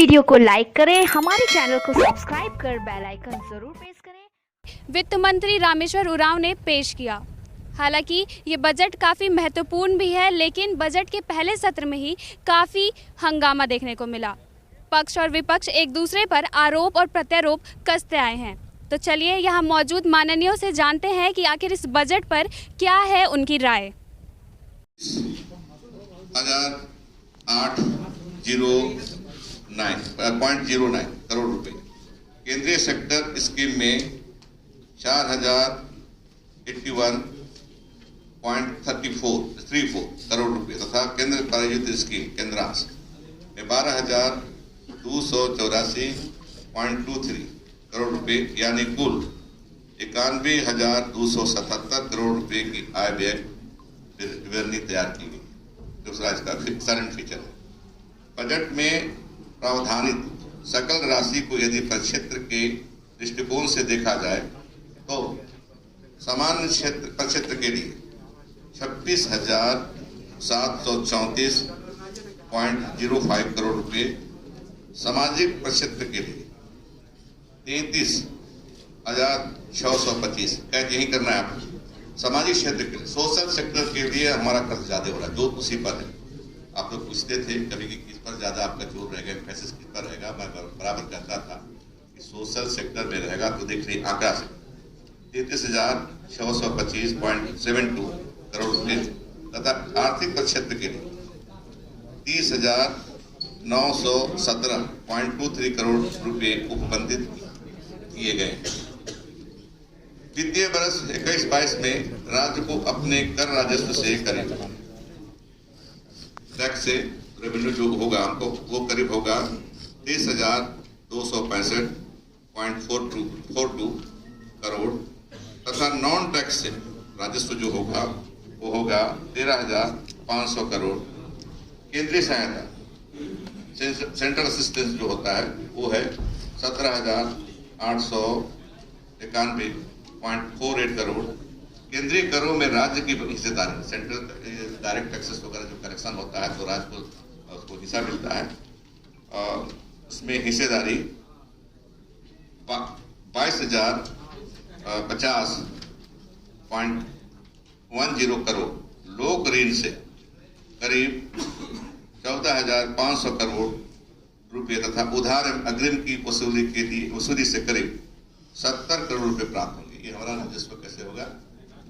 Video को like करें, हमारे चैनल को सब्सक्राइब कर बेल आइकन जरूर प्रेस करें। वित्त मंत्री रामेश्वर उरांव ने पेश किया। हालांकि ये बजट काफ़ी महत्वपूर्ण भी है, लेकिन बजट के पहले सत्र में ही काफ़ी हंगामा देखने को मिला। पक्ष और विपक्ष एक दूसरे पर आरोप और प्रत्यारोप कसते आए हैं। तो चलिए यहाँ मौजूद माननीयों से जानते हैं कि आखिर इस बजट पर क्या है उनकी राय। 809.09 करोड़ रुपए केंद्रीय सेक्टर स्कीम में 4081.34 करोड़ रुपए तथा केंद्र प्रायोजित स्कीम केंद्रांश में 12,284.23 करोड़ रुपए यानी कुल 91,277 करोड़ रुपए की आय व्यय विवरणी तैयार की गई। दूसरा इसका करंट फीचर है। बजट में प्रावधानित सकल राशि को यदि प्रक्षेत्र के दृष्टिकोण से देखा जाए तो सामान्य क्षेत्र प्रक्षेत्र के लिए 26,734.05 करोड़ रुपए, सामाजिक प्रक्षेत्र के लिए 33,625। यही करना है आपको। सामाजिक क्षेत्र के लिए सोशल सेक्टर के लिए हमारा खर्च ज्यादा हो रहा है, जो उसी पर है। आप लोग पूछते थे कभी कि किस पर ज्यादा आपका जोर रहेगा, एम्फेसिस किस पर रहेगा। मैं बराबर कहता था कि सोशल सेक्टर में रहेगा। तो देख रही आंकड़ा से 33,625.72 करोड़ रुपए तथा आर्थिक प्रक्षेत्र के लिए 30,917.23 करोड़ रुपए उपबंधित किए गए। वित्तीय वर्ष 21-22 में राज्य को अपने कर राजस्व से करीब टैक्स से रेवेन्यू जो होगा हमको वो करीब होगा 30,265.42 करोड़ तथा नॉन टैक्स से राजस्व जो होगा वो होगा 13,500 करोड़। केंद्रीय सहायता सेंट्रल असिस्टेंस जो होता है वो है 17,891.48 करोड़। केंद्रीय करों में राज्य की हिस्सेदारी, सेंट्रल डायरेक्ट टैक्सेस वगैरह जो कलेक्शन होता है तो राज्य को उसको हिस्सा मिलता है। उसमें हिस्सेदारी 22,050.10 करोड़। लोक ऋण से करीब 14,500 करोड़ रुपए तथा उधार अग्रिम की वसूली से करीब 70 करोड़ रुपए प्राप्त होंगे। ये हमारा राजस्व कैसे होगा,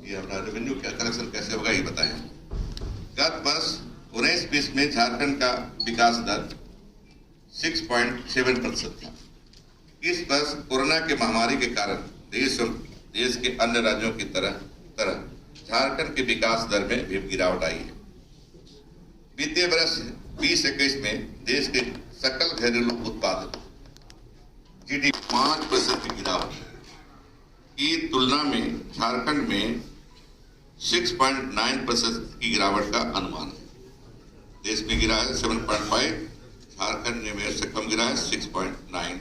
ये हमारा रेवेन्यू कलेक्शन कैसे होगा, ये बताएं। गत वर्ष 19-20 में झारखंड का विकास दर 6.7% था। इस वर्ष कोरोना के महामारी के कारण देश के अन्य राज्यों की तरह झारखंड के विकास दर में भी गिरावट आई है। वित्तीय वर्ष 20-21 में देश के सकल घरेलू उत्पाद GDP 5% की गिरावट की तुलना में झारखंड में 6.9% की गिरावट का अनुमान है। देश में गिरा है 7.5, झारखंड में से कम गिरा है 6.9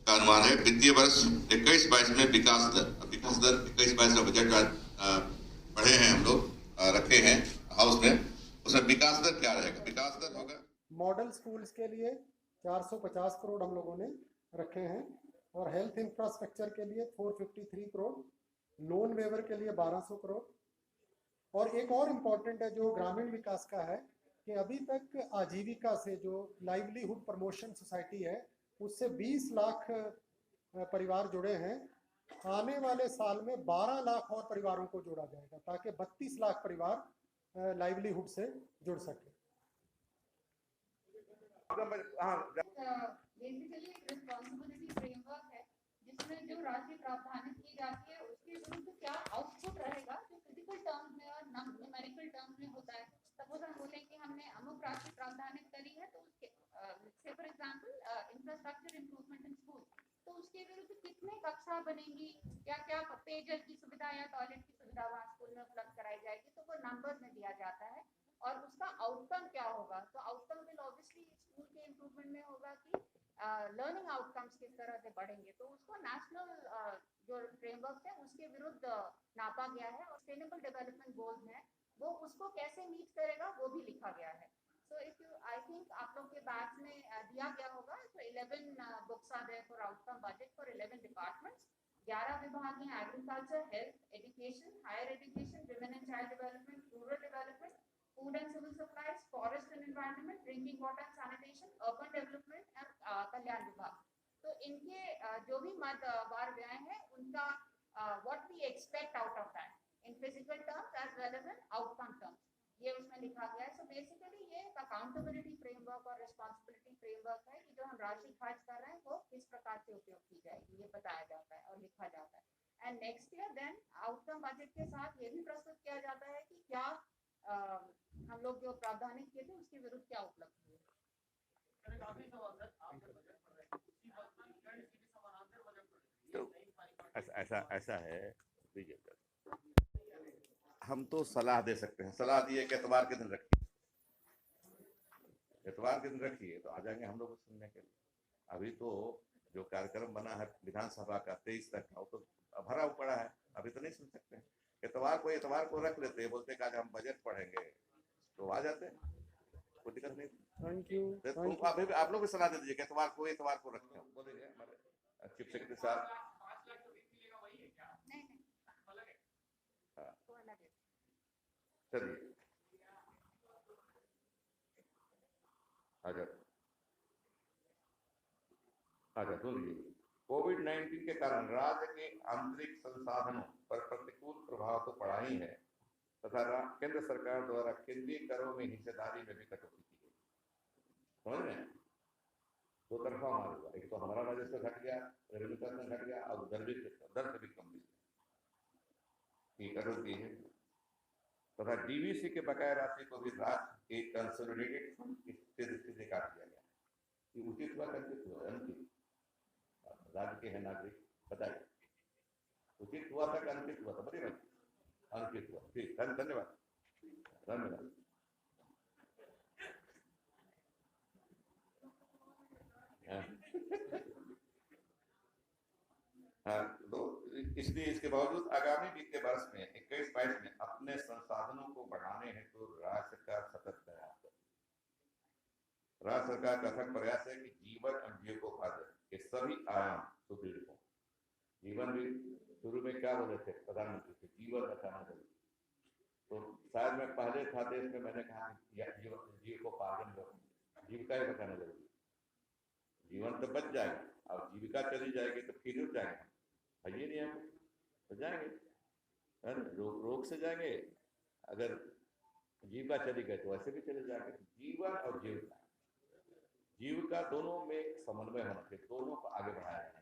का अनुमान है। वित्तीय वर्ष 21-22 में विकास दर 21-22 में बजट पढ़े हैं हम लोग, रखे हैं हाउस में। उसमें विकास दर क्या रहेगा? विकास दर होगा मॉडल स्कूल्स के लिए 450 करोड़ हम लोगों ने रखे हैं और हेल्थ इंफ्रास्ट्रक्चर के लिए 453 करोड़, लोन वेवर के लिए 1200 करोड़। और एक और इम्पॉर्टेंट है जो ग्रामीण विकास का है कि अभी तक आजीविका से जो लाइवलीहुड प्रमोशन सोसाइटी है उससे 20 लाख परिवार जुड़े हैं। आने वाले साल में 12 लाख और परिवारों को जोड़ा जाएगा ताकि 32 लाख परिवार लाइवलीहुड से जुड़ सके। बेसिकली एक रिस्पॉन्सिबिलिटी फ्रेमवर्क है जिसमें जो राशि प्रावधानित की जाती है उसके विरुद्ध क्या आउटपुट रहेगा जो फिजिकल टर्म्स में और न्यूमेरिकल टर्म्स में होता है। सपोज हम बोले कि हमने अमुक राशि प्रावधानित करी है तो उसके से for example infrastructure improvement in school, तो उसके विरुद्ध कितने कक्षा बनेंगी या क्या पेयजल की सुविधा या टॉयलेट की सुविधा वहाँ स्कूल में उपलब्ध कराई जाएगी, तो वो नंबर्स में दिया जाता है। और उसका आउटकम क्या होगा, तो आउटकम विल ऑब्वियसली स्कूल के इम्प्रूवमेंट में होगा कि लर्निंग आउटकम्स किस तरह से बढ़ेंगे। तो उसको नेशनल जो फ्रेमवर्क है उसके विरुद्ध नापा गया है और सस्टेनेबल डेवलपमेंट गोल्स हैं वो उसको कैसे मीट करेगा वो भी लिखा गया है। So if you, I think आप लोग के बैच में दिया गया होगा, so 11 books are there for outcome budget for 11 departments. 11 विभाग हैं, agriculture, health, education, higher education, women and child development, rural development, food and civil supplies, forest and environment, drinking water and sanitation, urban development and कल्याण विभाग. तो इनके जो भी मद वार व्यय है उनका what we expect out of that in physical terms as well as in outcome terms, ये उसमें लिखा गया है. सो बेसिकली ये एक अकाउंटेबिलिटी फ्रेमवर्क और रिस्पांसिबिलिटी फ्रेमवर्क है कि जो हम राशि खर्च कर रहे हैं वो किस प्रकार से उपयोग की जाएगी, ये बताया जाता है और लिखा जाता है. And next year then outcome budget के साथ ये भी प्रस्तुत किया जाता है कि क्या हम लोग जो प्रावधानित किए थे उसके विरुद्ध क्या उपलब्ध हुए. तो ऐसा है, हम तो सलाह दे सकते हैं. सलाह दिए कि एतवार के दिन रखिए, एतवार के दिन रखिए तो आ जाएंगे हम लोग सुनने के लिए. अभी तो जो कार्यक्रम बना है विधानसभा का 23 तक का, वो तो भरा पड़ा है, अभी तो नहीं सुन सकते हैं. एतवार को रख लेते, बोलते कि आज हम बजट पढ़ेंगे तो आ जाते हैं, कोई दिक्कत नहीं. Thank you. तो आप लोग भी सलाह दे दीजिए कि एतवार को रखें. बोलेंगे हमारे चीफ सेक्रेटरी साहब. नहीं चलिए अच्छा सुनिए. कोविड-19 के कारण राज्य के आंतरिक संसाधनों पर प्रतिकूल प्रभाव तो पड़ा ही है तथा केंद्र सरकार द्वारा केंद्रीय करों में हिस्सेदारी में भी कटौती की गई. समझ रहे हैं, दो तरफा मार हुआ. एक तो हमारा राजस्व घट गया, रेवेन्यू टैक्स घट गया, और दर से भी कम मिल गई, कटौती है. तथा डीवीसी के बकाया राशि को भी राज्य के कंसोलिडेटेड फंड से काट दिया गया. ये उचित हुआ, अनुचित हुआ? अनुचित. राज्य के है नागरिक, बताइए उचित हुआ था कि अनुचित हुआ था? बताइए. अनुचित हुआ. ठीक, धन्यवाद. हाँ, तो इसलिए इसके बावजूद आगामी वित्तीय वर्ष में 21-22 में अपने संसाधनों को बढ़ाने हेतु राज्य सरकार सतत प्रयास है. राज्य सरकार का अथक प्रयास है कि जीवन और जीविकोपार्जन के सभी आयाम सुदृढ़ हों. जीवन भी शुरू में क्या बोले थे प्रधानमंत्री से, जीवन बचाना जरूरी. तो शायद मैं पहले था देश में, मैंने कहा जीविकोपार्जन, जीविका ही बचाना जरूरी. जीवन तो बच जाएगा, और जीविका चली जाएगी तो फिर रुक जाएंगे. भैया नहीं हम तो जाएंगे, रोग से जाएंगे. अगर जीविका चली गई तो ऐसे भी चले जाएंगे. जीवन और जीविका दोनों में समन्वय होना चाहिए, दोनों को आगे बढ़ाया जाना चाहिए.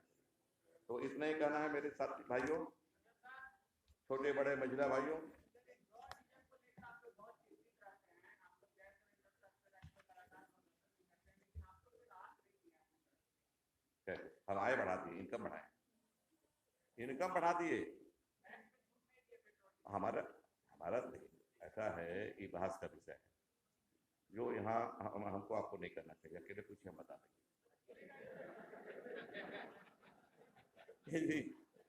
तो इतना ही कहना है मेरे साथी भाइयों, छोटे बड़े महिला भाइयों. हम आय बढ़ा दिए, इनकम बढ़ा दिए. हमारा ऐसा है, इतिहास का विषय है जो यहाँ हमको आपको नहीं करना चाहिए. अकेले पूछिए, हम बता देंगे.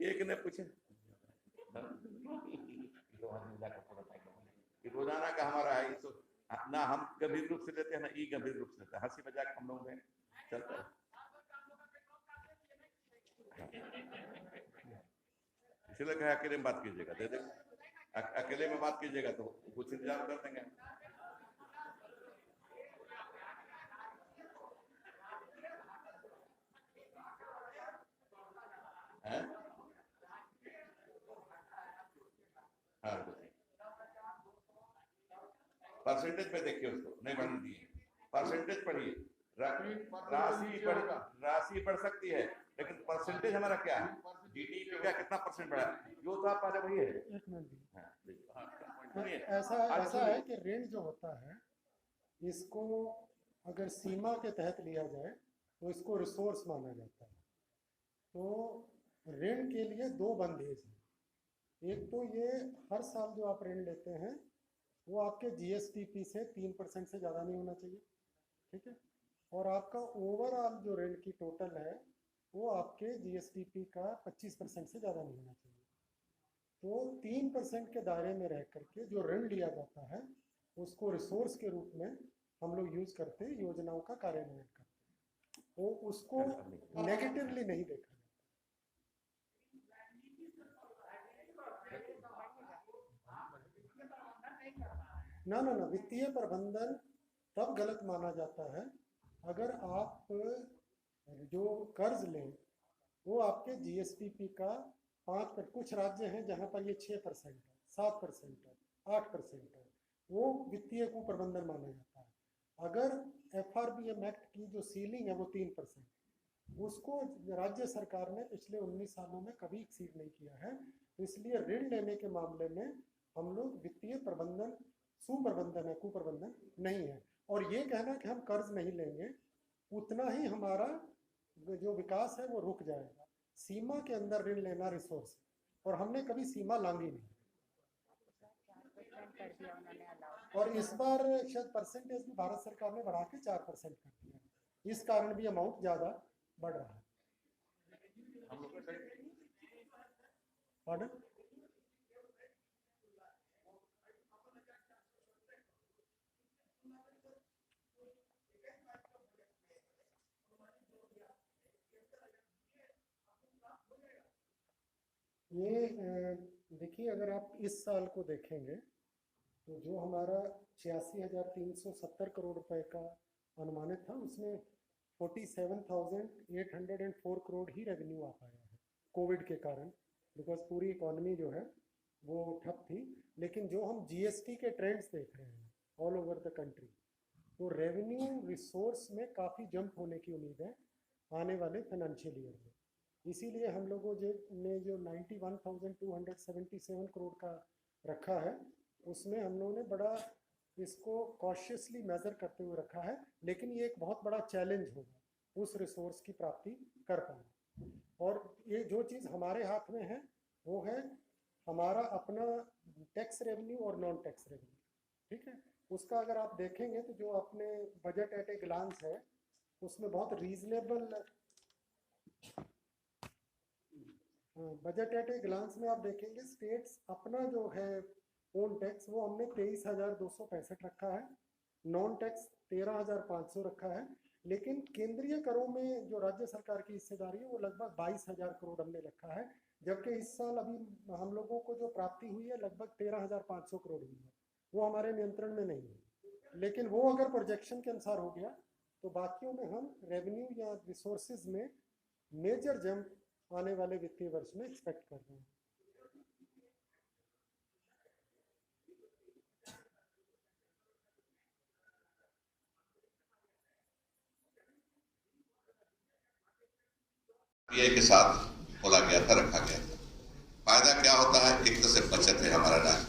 एक ने पूछे रोजाना का हमारा है, तो ना हम गंभीर रूप से लेते हैं, ना ई गंभीर रूप से लेते हैं. हंसी मजाक हम लोग में चलता है. इसलिए कहा अकेले में बात कीजिएगा, दे देंगे. अकेले में बात कीजिएगा तो कुछ इंतजाम कर देंगे. परसेंटेज पे देखिए, उसको नहीं बढ़ने दिए. परसेंटेज पढ़िए, राशि बढ़ सकती है, लेकिन परसेंटेज हमारा क्या है, जीडीपी का कितना परसेंट बढ़ा है, जो तो आप पहले वही है. ऐसा है कि ऋण जो होता है, इसको अगर सीमा के तहत लिया जाए तो इसको रिसोर्स माना जाता है. तो ऋण के लिए दो बंदेज हैं. एक तो ये हर साल जो आप ऋण लेते हैं वो आपके जीएसटीपी से 3% से ज़्यादा नहीं होना चाहिए. ठीक है. और आपका ओवरऑल जो ऋण की टोटल है वो आपके जीएसटीपी का 25% से ज़्यादा नहीं होना चाहिए. तो 3% के दायरे में रह करके जो ऋण लिया जाता है उसको रिसोर्स के रूप में हम लोग यूज करते हैं, योजनाओं का कार्यान्वयन करते हैं, वो उसको नेगेटिवली नहीं देखा। ना ना ना, वित्तीय प्रबंधन तब गलत माना जाता है अगर आप जो कर्ज लें वो आपके जीएसडीपी का 5%, कुछ राज्य हैं जहां पर ये 6% है, 7% है, 8% है, वो वित्तीय कुप्रबंधन माना जाता है। अगर एफआरबीएम एक्ट की जो सीलिंग है वो 3%, उसको राज्य सरकार ने पिछले 19 सालों में कभी एक्सीड नहीं किया है। तो इसलिए ऋण लेने के मामले में हम लोग वित्तीय प्रबंधन सुप्रबंधन है, कुप्रबंधन नहीं है। और ये कहना कि हम कर्ज नहीं लेंगे, उतना ही हमारा जो विकास है वो रुक जाएगा। सीमा के अंदर ऋण लेना रिसोर्स, और हमने कभी सीमा लांगी नहीं। और इस बार शायद परसेंटेज भी भारत सरकार ने बढ़ा के 4% कर दिया, इस कारण भी अमाउंट ज्यादा बढ़ रहा है। Pardon? ये देखिए, अगर आप इस साल को देखेंगे तो जो हमारा 86,370 करोड़ रुपए का अनुमानित था, उसमें 47,804 करोड़ ही रेवेन्यू आ पाया है कोविड के कारण, बिकॉज पूरी इकोनॉमी जो है वो ठप थी। लेकिन जो हम जीएसटी के ट्रेंड्स देख रहे हैं ऑल ओवर द कंट्री, तो रेवेन्यू रिसोर्स में काफ़ी जंप होने की उम्मीद है आने वाले फाइनेंशियल ईयर में। इसीलिए हम लोगों ने जो 91,277 करोड़ का रखा है, उसमें हम लोगों ने बड़ा इसको कॉशियसली मेजर करते हुए रखा है। लेकिन ये एक बहुत बड़ा चैलेंज होगा उस रिसोर्स की प्राप्ति कर पाना। और ये जो चीज़ हमारे हाथ में है वो है हमारा अपना टैक्स रेवेन्यू और नॉन टैक्स रेवेन्यू, ठीक है। उसका अगर आप देखेंगे तो जो अपने बजट एट ए ग्लांस है उसमें बहुत reasonable budget at a glance में आप देखेंगे स्टेट्स अपना जो है ओन टैक्स वो हमने 23,265 रखा है, नॉन टैक्स 13,500 रखा है। लेकिन केंद्रीय करों में जो राज्य सरकार की हिस्सेदारी है वो लगभग 22,000 करोड़ हमने रखा है, जबकि इस साल अभी हम लोगों को जो प्राप्ति हुई है लगभग 13,500 करोड़ हुई है, वो हमारे नियंत्रण में नहीं है। लेकिन वो अगर प्रोजेक्शन के अनुसार हो गया तो बाकियों में हम रेवेन्यू या रिसोर्सेज में मेजर जंप आने वाले वित्तीय वर्ष में एक्सपेक्ट कर रहे हैं। के साथ खोला गया था, रखा गया था। फायदा क्या होता है? एक तरह से बचत है हमारा राज्य।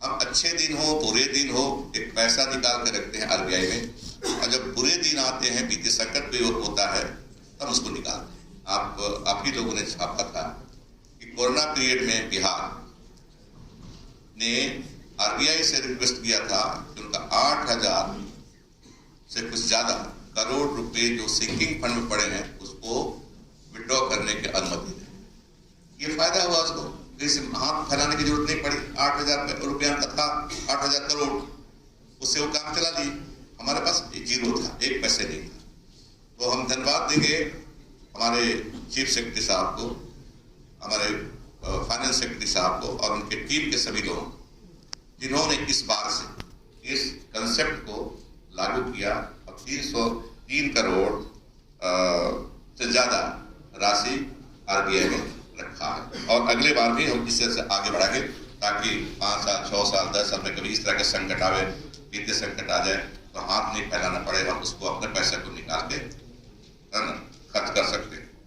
हम अच्छे दिन हो बुरे दिन हो एक पैसा निकाल के रखते हैं आरबीआई में, और जब बुरे दिन आते हैं, वित्तीय संकट भी होता है, तब उसको निकालते हैं। आप ही लोगों ने छापा था कि कोरोना पीरियड में बिहार ने आरबीआई से रिक्वेस्ट किया था कि उनका 8,000 से कुछ ज्यादा करोड़ रुपए जो सिंकिंग फंड में पड़े हैं उसको विड्रॉ करने की अनुमति दें। ये फायदा हुआ उसको, इसे हाथ फैलाने की जरूरत नहीं पड़ी। 8,000 रुपया का था, 8,000 करोड़, उससे वो काम चला ली। हमारे पास जीरो था, 1 पैसे नहीं था। तो हम धन्यवाद देंगे हमारे चीफ सेक्रेटरी साहब को, हमारे फाइनेंस सेक्रेटरी साहब को और उनके टीम के सभी लोगों को, जिन्होंने इस बार से इस कंसेप्ट को लागू किया। अब 303 करोड़ से ज्यादा राशि आरबीआई में रखा है, और अगले बार भी हम इससे आगे बढ़ाएंगे ताकि 5 साल 6 साल 10 साल में कभी इस तरह के संकट आवे, वित्तीय संकट आ जाए तो हाथ नहीं फैलाना पड़े, हम उसको अपने पैसे को निकाल के खर्च कर सकते हैं।